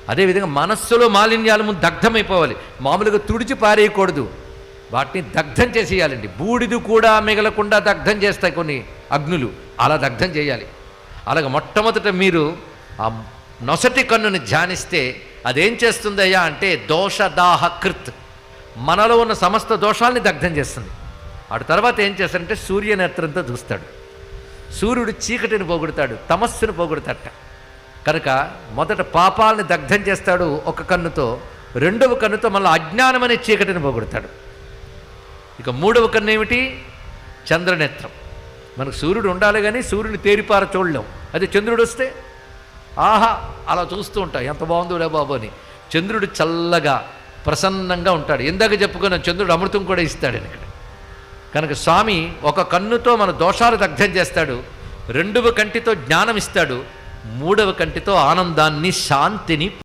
అదేవిధంగా మనస్సులో మాలిన్యాలు ముందు దగ్ధమైపోవాలి. మామూలుగా తుడిచి పారేయకూడదు, వాటిని దగ్ధం చేసేయాలండి. బూడిది కూడా మిగలకుండా దగ్ధం చేస్తాయి కొన్ని అగ్నులు, అలా దగ్ధం చేయాలి. అలాగ మొట్టమొదట మీరు ఆ నొసటి కన్నుని ధ్యానిస్తే అదేం చేస్తుందయ్యా అంటే దోషదాహ కృత్, మనలో ఉన్న సమస్త దోషాలని దగ్ధం చేస్తుంది. ఆడు తర్వాత ఏం చేస్తాడంటే సూర్యనేత్రంతో చూస్తాడు. సూర్యుడు చీకటిని పోగొడతాడు, తమస్సును పోగొడతాడట. కనుక మొదట పాపాలని దగ్ధం చేస్తాడు ఒక కన్నుతో, రెండవ కన్నుతో మళ్ళీ అజ్ఞానం అనే చీకటిని పోగొడతాడు. ఇక మూడవ కన్ను ఏమిటి? చంద్రనేత్రం. మనకు సూర్యుడు ఉండాలి కానీ సూర్యుని తేరిపార చూడలేం. అదే చంద్రుడు వస్తే ఆహా అలా చూస్తూ ఉంటాం, ఎంత బాగుందో బాబు అని. చంద్రుడు చల్లగా ప్రసన్నంగా ఉంటాడు. ఇందాక చెప్పుకున్న చంద్రుడు అమృతం కూడా ఇస్తాడని ఇక్కడ. కనుక స్వామి ఒక కన్నుతో మన దోషాలు దగ్ధం చేస్తాడు, రెండవ కంటితో జ్ఞానం ఇస్తాడు, మూడవ కంటితో ఆనందాన్ని శాంతిని